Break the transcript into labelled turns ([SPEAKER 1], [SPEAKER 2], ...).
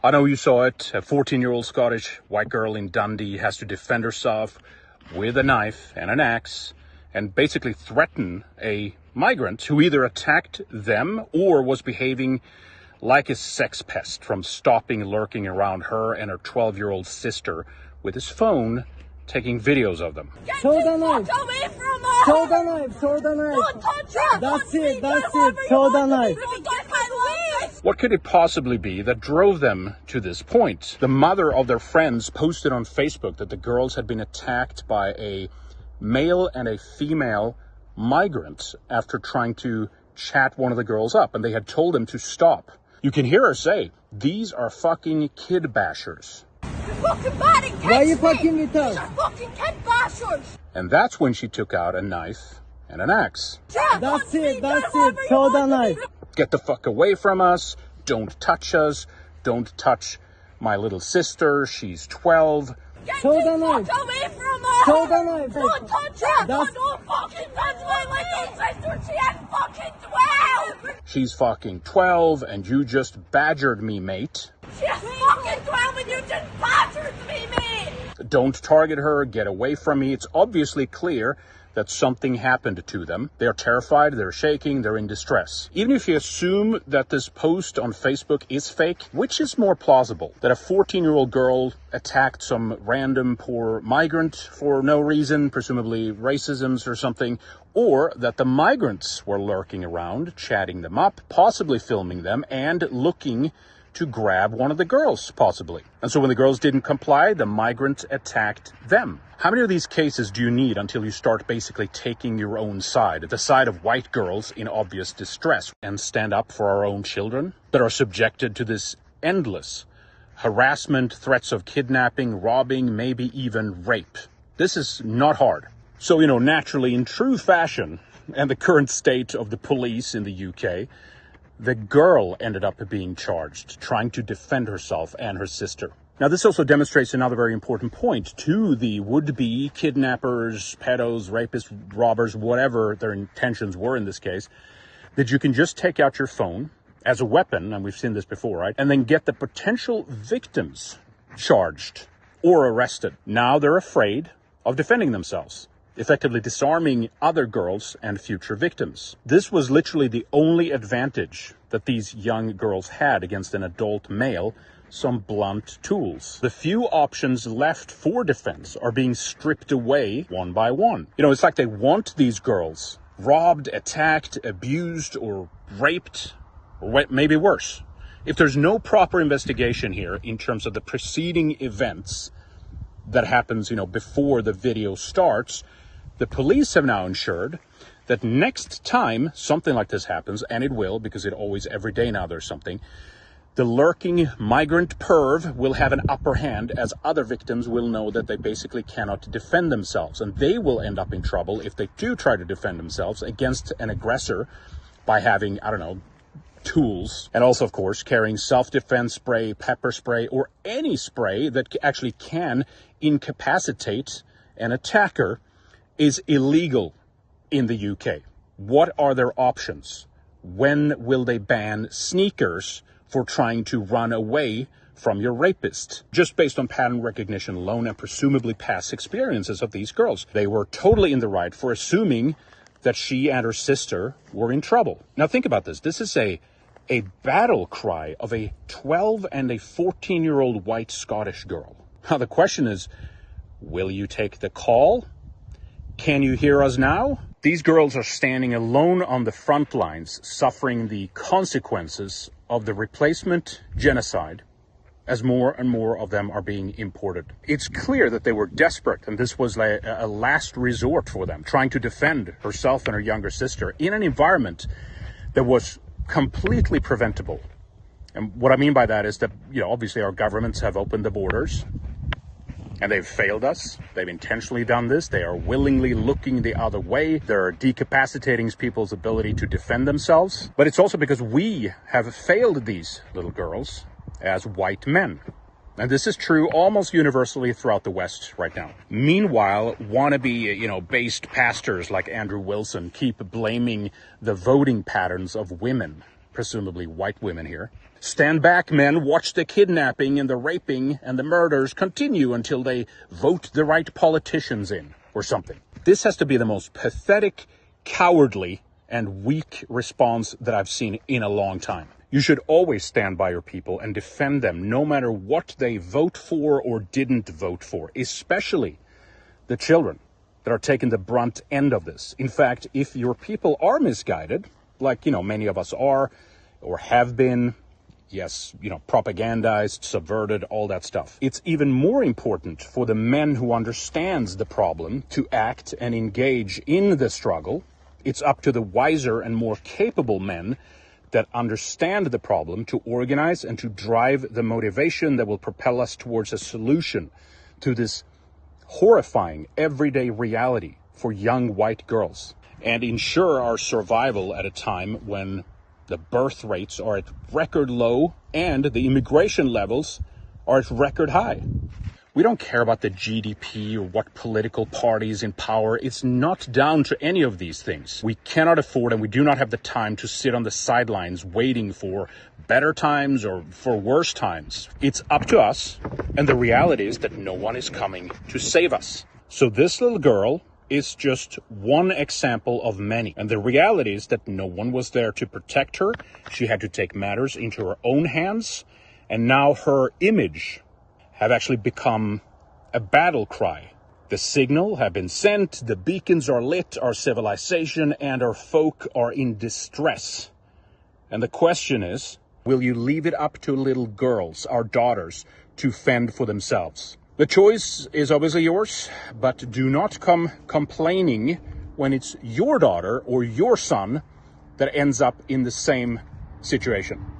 [SPEAKER 1] I know you saw it. A 14-year-old Scottish white girl in Dundee has to defend herself with a knife and an axe and basically threaten a migrant who either attacked them or was behaving like a sex pest from stopping lurking around her and her 12-year-old sister with his phone, taking videos of them.
[SPEAKER 2] Throw the knife!
[SPEAKER 3] Away from us!
[SPEAKER 2] Throw the knife! Throw the knife!
[SPEAKER 3] Don't touch her!
[SPEAKER 2] That's it! That's it! Throw the knife!
[SPEAKER 1] What could it possibly be that drove them to this point? The mother of their friends posted on Facebook that the girls had been attacked by a male and a female migrant after trying to chat one of the girls up, and they had told them to stop. You can hear her say, "These are fucking kid bashers."
[SPEAKER 3] You're fucking bad at kids!
[SPEAKER 2] Why are you fucking with us?
[SPEAKER 3] These are fucking kid bashers!
[SPEAKER 1] And that's when she took out a knife and an axe.
[SPEAKER 2] That's it! That's it! Throw the knife!
[SPEAKER 1] Get the fuck away from us. Don't touch us. Don't touch my little sister. She's 12.
[SPEAKER 2] Throw the knife!
[SPEAKER 3] Away from us!
[SPEAKER 2] Throw the knife!
[SPEAKER 3] Don't touch her!
[SPEAKER 2] That's-
[SPEAKER 3] Don't fucking touch my little sister! She is fucking 12!
[SPEAKER 1] She's fucking 12 and you just badgered me, mate.
[SPEAKER 3] She is fucking 12 and you just badgered me, mate!
[SPEAKER 1] Don't target her. Get away from me. It's obviously clear that something happened to them. They're terrified, they're shaking, they're in distress. Even if you assume that this post on Facebook is fake, which is more plausible? That a 14-year-old girl attacked some random poor migrant for no reason, presumably racism or something, or that the migrants were lurking around, chatting them up, possibly filming them, and looking to grab one of the girls, possibly. And so when the girls didn't comply, the migrant attacked them. How many of these cases do you need until you start basically taking your own side, the side of white girls in obvious distress, and stand up for our own children that are subjected to this endless harassment, threats of kidnapping, robbing, maybe even rape? This is not hard. So, naturally, in true fashion, and the current state of the police in the UK, the girl ended up being charged, trying to defend herself and her sister. Now, this also demonstrates another very important point to the would-be kidnappers, pedos, rapists, robbers, whatever their intentions were in this case, that you can just take out your phone as a weapon, and we've seen this before, right? And then get the potential victims charged or arrested. Now they're afraid of defending themselves, effectively disarming other girls and future victims. This was literally the only advantage that these young girls had against an adult male, some blunt tools. The few options left for defense are being stripped away one by one. It's like they want these girls robbed, attacked, abused, or raped, or maybe worse. If there's no proper investigation here in terms of the preceding events that happens, before the video starts, the police have now ensured that next time something like this happens, and it will, because it always, every day now there's something, the lurking migrant perv will have an upper hand, as other victims will know that they basically cannot defend themselves. And they will end up in trouble if they do try to defend themselves against an aggressor by having, tools. And also, of course, carrying self-defense spray, pepper spray, or any spray that actually can incapacitate an attacker is illegal in the UK. What are their options? When will they ban sneakers for trying to run away from your rapist? Just based on pattern recognition alone and presumably past experiences of these girls, they were totally in the right for assuming that she and her sister were in trouble. Now think about this. This is a battle cry of a 12 and a 14-year-old white Scottish girl. Now the question is, will you take the call? Can you hear us now? These girls are standing alone on the front lines, suffering the consequences of the replacement genocide as more and more of them are being imported. It's clear that they were desperate, and this was a last resort for them, trying to defend herself and her younger sister in an environment that was completely preventable. And what I mean by that is that, obviously our governments have opened the borders, and they've failed us. They've intentionally done this. They are willingly looking the other way. They're decapacitating people's ability to defend themselves. But it's also because we have failed these little girls as white men. And this is true almost universally throughout the West right now. Meanwhile, wannabe, based pastors like Andrew Wilson keep blaming the voting patterns of women presumably white women here. Stand back, men. Watch the kidnapping and the raping and the murders continue until they vote the right politicians in, or something. This has to be the most pathetic, cowardly, and weak response that I've seen in a long time. You should always stand by your people and defend them, no matter what they vote for or didn't vote for, especially the children that are taking the brunt end of this. In fact, if your people are misguided, like, many of us are or have been, yes, propagandized, subverted, all that stuff, it's even more important for the men who understands the problem to act and engage in the struggle. It's up to the wiser and more capable men that understand the problem to organize and to drive the motivation that will propel us towards a solution to this horrifying everyday reality for young white girls, and ensure our survival at a time when the birth rates are at record low and the immigration levels are at record high. We don't care about the GDP or what political party is in power. It's not down to any of these things. We cannot afford and we do not have the time to sit on the sidelines waiting for better times or for worse times. It's up to us, and the reality is that no one is coming to save us. So this little girl is just one example of many. And the reality is that no one was there to protect her. She had to take matters into her own hands. And now her image have actually become a battle cry. The signal have been sent, the beacons are lit, our civilization and our folk are in distress. And the question is, will you leave it up to little girls, our daughters, to fend for themselves? The choice is obviously yours, but do not come complaining when it's your daughter or your son that ends up in the same situation.